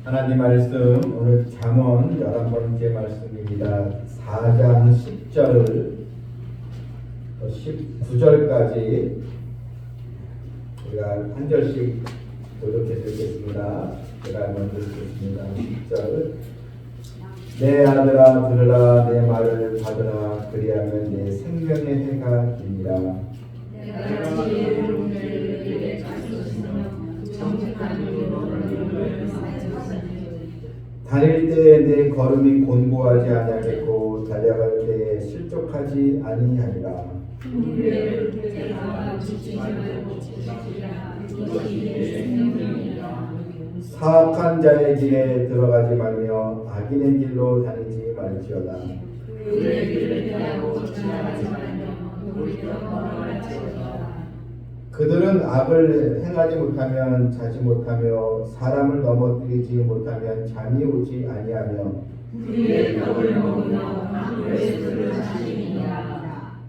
하나님 말씀 오늘 잠언 11번째 말씀입니다. 4장 10절 19절까지 우리가 한 절씩 교독해서 읽겠습니다. 제가 먼저 읽겠습니다. 10절 내 아들아 들으라 내 말을 받으라 그리하면 내 생명의 해가 깁니다. 내가 지혜를 오늘 정직한 다닐 때 내 걸음이 곤고하지 아니하겠고 달려갈 때 실족하지 아니하리라. 사악한 자의 길에 들어가지 말며 악인의 길로 다니지 말지어다. 그들은 악을 행하지 못하면 자지 못하며 사람을 넘어뜨리지 못하면 잠이 오지 아니하며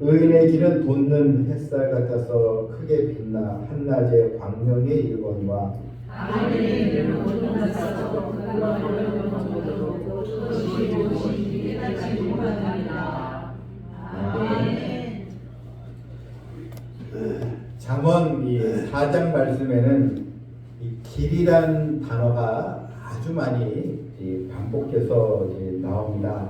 의인의 길은 돋는 햇살 같아서 크게 빛나 한낮의 광명에 이르거니와 잠언 이 4장 말씀에는 이 길이란 단어가 아주 많이 반복해서 나옵니다.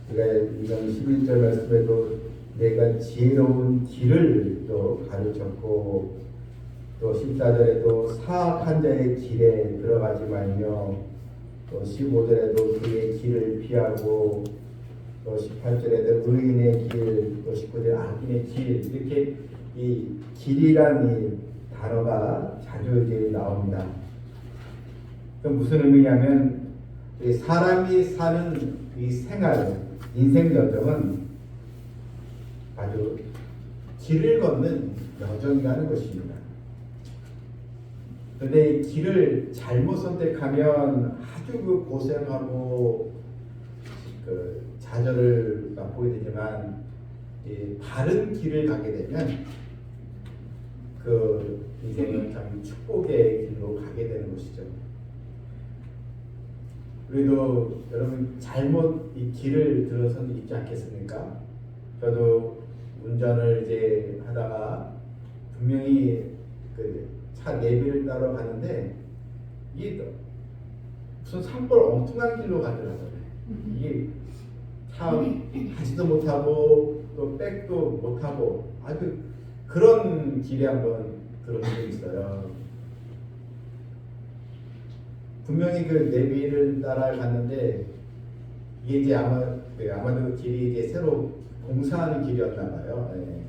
우리가 이건 11절 말씀에도 내가 지혜로운 길을 또 가르쳤고 또 14절에도 사악한 자의 길에 들어가지 말며 또 15절에도 그의 길을 피하고 또 18절에도 의인의 길, 또 19절 악인의 길 이렇게 이 길이란 이 단어가 자주 나옵니다. 그럼 무슨 의미냐면 사람이 사는 이 생활, 인생 여정은 아주 길을 걷는 여정이라는 것입니다. 그런데 이 길을 잘못 선택하면 아주 고생하고 좌절을 맛보게 되지만 바른 길을 가게 되면 그 인생은 참 축복의 길로 가게 되는 것이죠. 우리도 여러분 잘못 이 길을 들어서는 있지 않겠습니까? 저도 운전을 하다가 분명히 그 차 내비를 따러 가는데 이게 무슨 산골 엉뚱한 길로 가더라고요. 이게 참 하지도 못하고 또 백도 못하고 아주 그런 길에 한번 들어온 적이 있어요. 분명히 그 내비를 따라갔는데 이게 아마도 길이 새로 공사하는 길이었나 봐요. 네.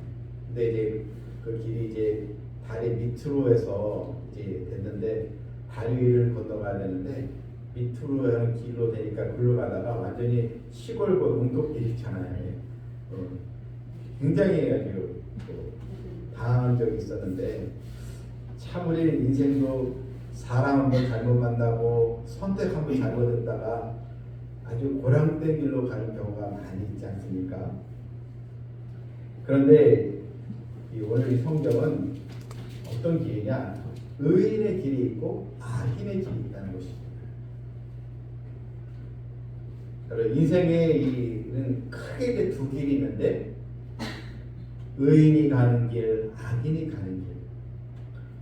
근데 그 길이 다리 밑으로 해서 됐는데 다리 위를 건너가야 되는데 밑으로 하는 길로 되니까 글로 가다가 완전히 시골 웅도길 있잖아요. 굉장히 아주 당한 적이 있었는데 참 우리 인생도 사람 한번 잘못 만나고 선택 한번 잘못했다가 아주 고랑된 길로 가는 경우가 많이 있지 않습니까? 그런데 오늘 이 성경은 어떤 길이냐? 의인의 길이 있고 악인의 길이 있다는 것입니다. 인생에는 크게 두 길이 있는데 의인이 가는 길, 악인이 가는 길.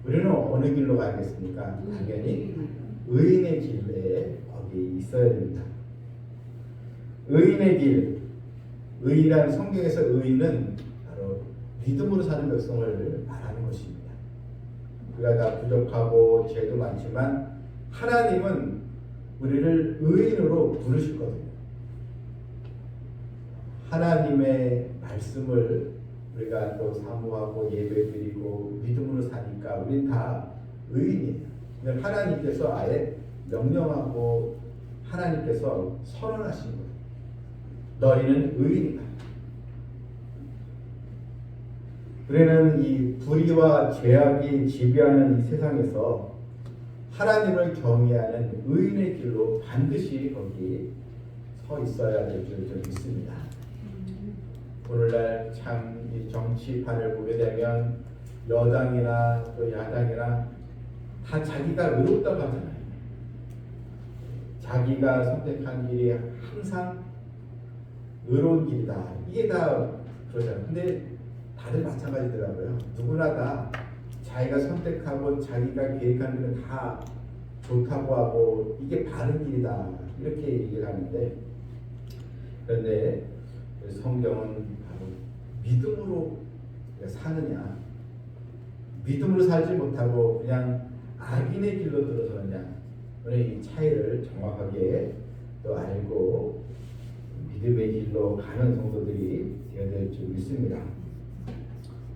우리는 어느 길로 가겠습니까? 당연히 의인의 길에 거기 있어야 됩니다. 의인의 길, 의란 성경에서 의인은 바로 믿음으로 사는 백성을 말하는 것입니다. 우리가 다 부족하고 죄도 많지만 하나님은 우리를 의인으로 부르셨거든요. 하나님의 말씀을 우리가 또 사모하고 예배드리고 믿음으로 사니까 우린 다 의인이에요. 하나님께서 아예 명령하고 하나님께서 선언하신 거예요. 너희는 의인이다. 우리는 이 불의와 죄악이 지배하는 이 세상에서 하나님을 경외하는 의인의 길로 반드시 거기 서 있어야 될 줄 좀 믿습니다. 오늘날 참 이 정치판을 보게 되면 여당이나 또 야당이나 다 자기가 의롭다고 하잖아요. 자기가 선택한 길이 항상 의로운 길이다. 이게 다 그러잖아요. 근데 다들 마찬가지더라고요. 누구나 다 자기가 선택하고 자기가 계획한 길은 다 좋다고 하고 이게 바른 길이다. 이렇게 얘기를 하는데, 그런데 성경은 바로 믿음으로 사느냐, 믿음으로 살지 못하고 그냥 악인의 길로 들어서느냐, 오늘 이 차이를 정확하게 또 알고 믿음의 길로 가는 성도들이 되어야 될 줄 믿습니다.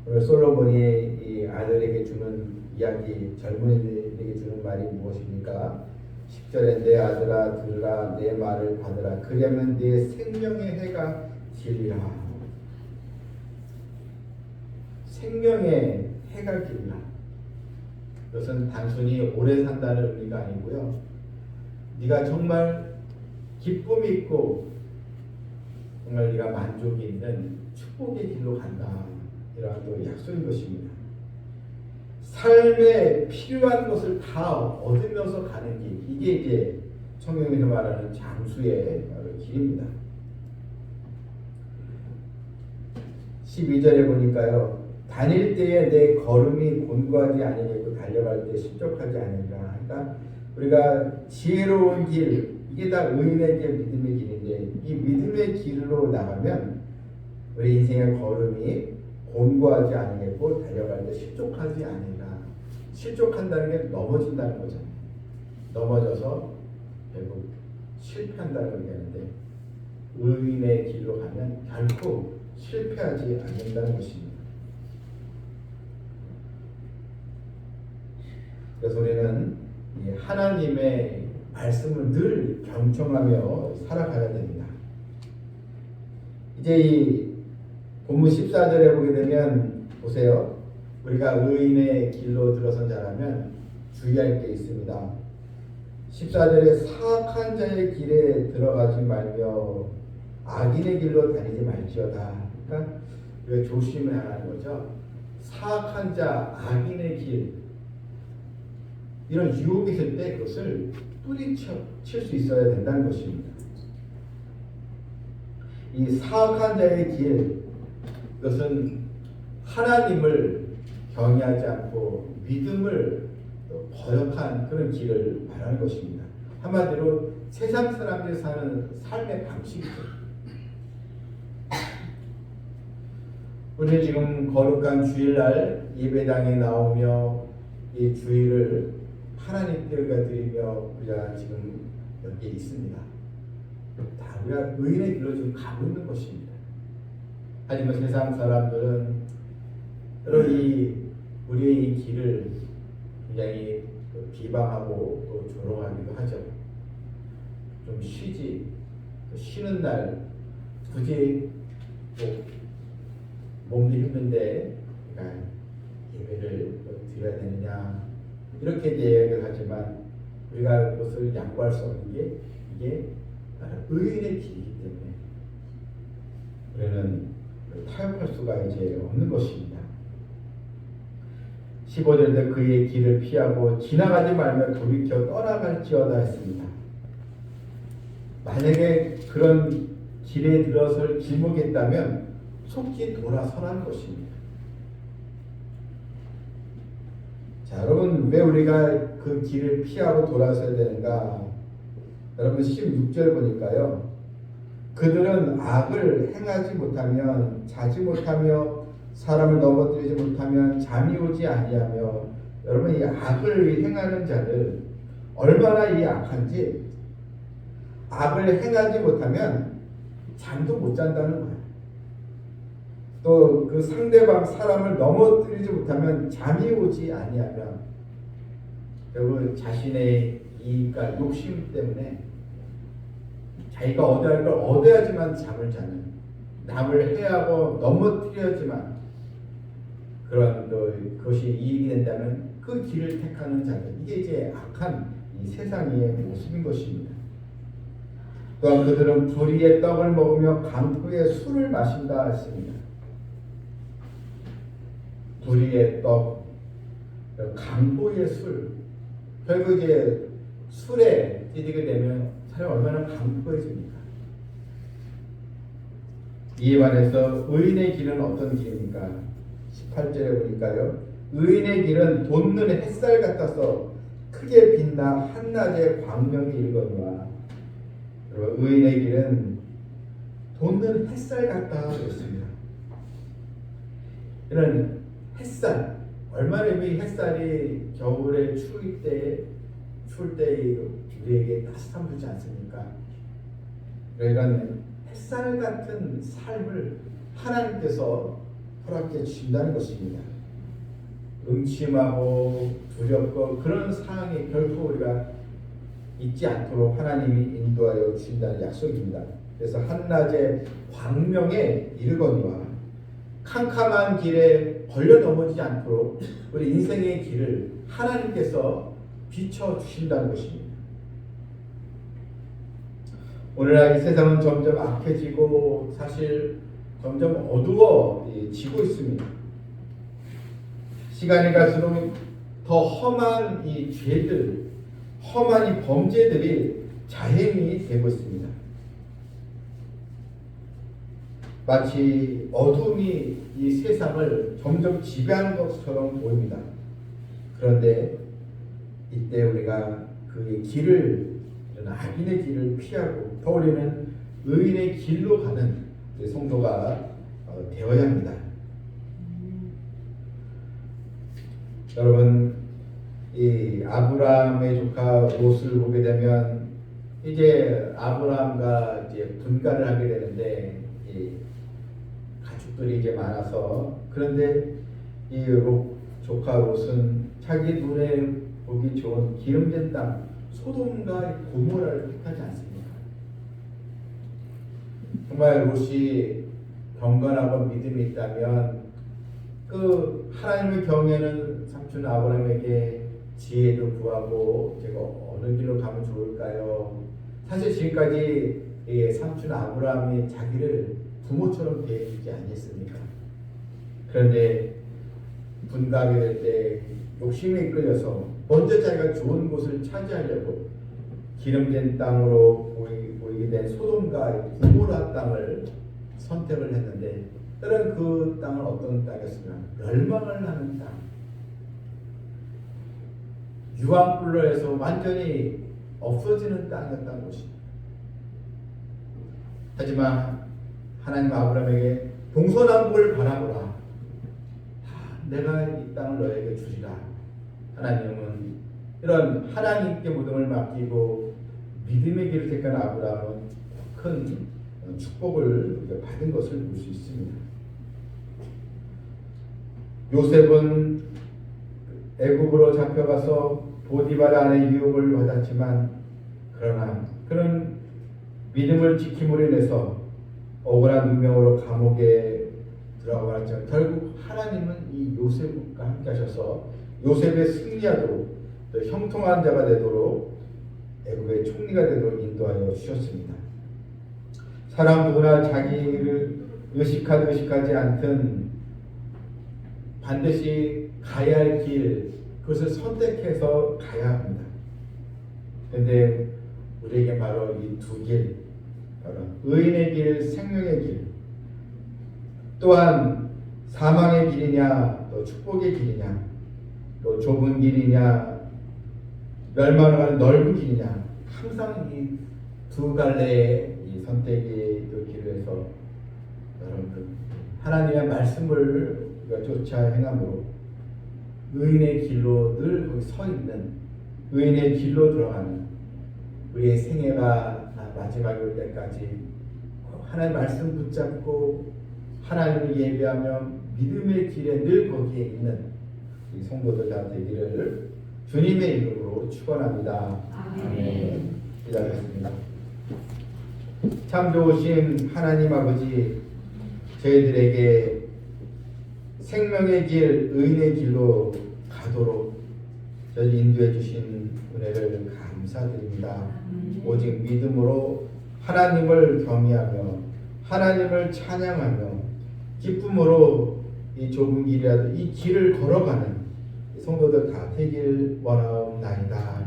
오늘 솔로몬이 이 아들에게 주는 이야기, 젊은이들에게 주는 말이 무엇입니까? 10절에 내 아들아 들으라, 내 말을 받으라, 그리하면 내 생명의 해가 길리라. 생명의 해가 길리라. 그것은 단순히 오래 산다는 의미가 아니고요, 네가 정말 기쁨이 있고 정말 네가 만족이 있는 축복의 길로 간다, 이러한 또 약속인 것입니다. 삶에 필요한 것을 다 얻으면서 가는 길, 이게 이제 성경에서 말하는 장수의 길입니다. 12절에 보니까요, 다닐 때에 내 걸음이 곤고하지 아니겠고 달려갈 때 실족하지 아니라. 그러니까 우리가 지혜로운 길, 이게 다 의인의 길, 믿음의 길인데, 이 믿음의 길로 나가면 우리 인생의 걸음이 곤고하지 않겠고 달려갈 때 실족하지 않으리라. 실족한다는 게 넘어진다는 거잖아요. 넘어져서 결국 실패한다는 얘기하는데, 의인의 길로 가면 결코 실패하지 않는다는 것입니다. 그래서 우리는 하나님의 말씀을 늘 경청하며 살아가야 됩니다. 이제 이 본문 14절에 보게 되면 보세요. 우리가 의인의 길로 들어선 자라면 주의할 게 있습니다. 14절에 사악한 자의 길에 들어가지 말며 악인의 길로 다니지 말지어다. 그러니까 우리가 조심해야 하는 거죠. 사악한 자, 악인의 길, 이런 유혹이 있을 때 그것을 뿌리칠 수 있어야 된다는 것입니다. 이 사악한 자의 길, 그것은 하나님을 경외하지 않고 믿음을 거역한 그런 길을 말하는 것입니다. 한마디로 세상 사람들이 사는 삶의 방식이죠. 우리는 지금 거룩한 주일날 예배당에 나오며 이 주일을 하나님께 드리며 우리가 지금 여기에 있습니다. 다 우리가 의인의 길로 지금 가고 있는 것입니다. 하지만 세상 사람들은 여러분 우리의 이 길을 굉장히 비방하고 또 조롱하기도 하죠. 좀 쉬지, 쉬는 날 굳이 몸도 힘든데 그러니까 예배를 드려야 되느냐, 이렇게 이야기를 하지만 우리가 그것을 양보할 수 없는 게 이게 의인의 길이기 때문에 우리는 타협할 수가 이제 없는 것입니다. 15절에 그의 길을 피하고 지나가지 말며 돌이켜 떠나갈지어다 했습니다. 만약에 그런 길에 들어설 길목이 있다면 속히 돌아서라는 것입니다. 자, 여러분, 왜 우리가 그 길을 피하고 돌아서야 되는가? 여러분 16절 보니까요, 그들은 악을 행하지 못하면, 자지 못하며, 사람을 넘어뜨리지 못하면 잠이 오지 아니하며. 여러분, 이 악을 행하는 자들 얼마나 이 악한지, 악을 행하지 못하면 잠도 못 잔다는 거예요. 또 그 상대방 사람을 넘어뜨리지 못하면 잠이 오지 아니하며. 여러분, 자신의 이익과 욕심 때문에 자기가 얻어야 할 걸 얻어야지만 잠을 자는, 남을 해하고 넘어뜨려야지만 그런 그것이 이익이 된다면 그 길을 택하는 자들, 이게 이제 악한 이 세상의 모습인 것입니다. 또한 그들은 불의의 떡을 먹으며 강포의 술을 마신다 했습니다. 불의의 떡, 강포의 술, 결국 이제 술에 찌들게 되면 사람이 얼마나 강포해집니까? 이에 반해서 의인의 길은 어떤 길입니까? 18절에 보니까요. 의인의 길은 돋는 햇살 같아서 크게 빛나 한낮의 광명이 일거니와. 여러분, 의인의 길은 돋는 햇살 같다 그랬습니다. 이런 햇살, 얼마나 이 햇살이 겨울에 추울 때 우리에게 따뜻함 주지 않습니까? 이런 햇살 같은 삶을 하나님께서 허락해 주신다는 것입니다. 음침하고 두렵고 그런 상황에 결코 우리가 있지 않도록 하나님이 인도하여 주신다는 약속입니다. 그래서 한낮의 광명에 이르거니와 캄캄한 길에 걸려 넘어지지 않도록 우리 인생의 길을 하나님께서 비춰 주신다는 것입니다. 오늘날 이 세상은 점점 악해지고 사실 점점 어두워지고 있습니다. 시간이 갈수록 더 험한 이 죄들, 험한 이 범죄들이 자행이 되고 있습니다. 마치 어둠이 이 세상을 점점 지배하는 것처럼 보입니다. 그런데 이때 우리가 그 길을, 악인의 길을 피하고 더 우리는 의인의 길로 가는 성도가 되어야 합니다. 여러분, 이 아브라함의 조카 롯을 보게 되면 이제 아브라함과 이제 분가를 하게 되는데 이 가축들이 이제 많아서, 그런데 이 조카 롯은 자기 눈에 보기 좋은 기름진 땅 소돔과 고모라를 택하지 않습니까? 정말 롯이 경건하고 믿음이 있다면 그 하나님을 경외하는 삼촌 아브라함에게 지혜도 구하고 제가 어느 길로 가면 좋을까요? 사실 지금까지 삼촌 아브라함이 자기를 부모처럼 대해주지 않았습니까? 그런데 분가하게 될 때 욕심에 이끌려서 먼저 자기가 좋은 곳을 차지하려고 기름진 땅으로 보이게 된 소돔과 고모라 땅을 선택을 했는데, 때는 그 땅은 어떤 땅이었습니까? 멸망을 하는 땅, 유황불로 해서 완전히 없어지는 땅이었다는 것입니다. 하지만 하나님 아브라함에게 동서남북을 바라보라, 내가 이 땅을 너에게 주리라. 하나님은 이런 하나님께 모든 맡기고 믿음의 길을 택한 아브라함은 큰 축복을 받은 것을 볼 수 있습니다. 요셉은 애굽으로 잡혀가서 보디발 아내의 유혹을 받았지만, 그러나 그런 믿음을 지킴으로 인해서 억울한 누명으로 감옥에 들어가서 결국 하나님은 이 요셉과 함께 하셔서 요셉의 승리하도록, 또 형통한 자가 되도록, 애굽의 총리가 되도록 인도하여 주셨습니다. 사람 누구나 자기를 의식하든 의식하지 않든 반드시 가야 할 길, 그것을 선택해서 가야 합니다. 그런데 우리에게 바로 이 두 길, 바로 의인의 길, 생명의 길, 또한 사망의 길이냐 또 축복의 길이냐, 또 좁은 길이냐 멸망을 가는 넓은 길이냐, 항상 이 두 갈래의 이 선택의 그 길에서 여러분들 하나님의 말씀을 우리가 쫓아 행함으로 의인의 길로 늘 거기 서 있는, 의인의 길로 들어가는 우리의 생애가 마지막에 올 때까지 하나님 말씀 붙잡고 하나님을 예배하며 믿음의 길에 늘 거기에 있는 이 성도들 다 되기를 주님의 이름으로 축원합니다. 아멘. 기도하겠습니다. 참 좋으신 하나님 아버지, 저희들에게 생명의 길, 의인의 길로 가도록 저희 인도해 주신 은혜를 감사드립니다. 오직 믿음으로 하나님을 경외하며 하나님을 찬양하며 기쁨으로 이 좁은 길이라도 이 길을 걸어가는 성도들 다 되길 원하옵나이다.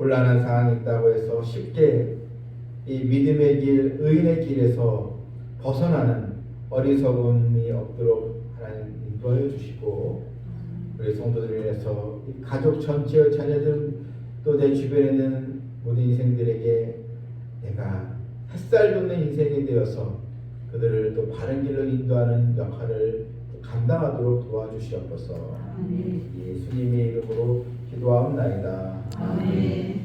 곤란한 상황이 있다고 해서 쉽게 이 믿음의 길, 의인의 길에서 벗어나는 어리석음이 없도록 하나님 인도하여 주시고, 우리 성도들을 위해서 이 가족 전체의 자녀들, 또 내 주변에 있는 모든 인생들에게 내가 햇살 돋는 인생이 되어서 그들을 또 바른 길로 인도하는 역할을 감당하도록 도와주시옵소서. 예수님의 이름으로 기도하옵나이다. 아멘.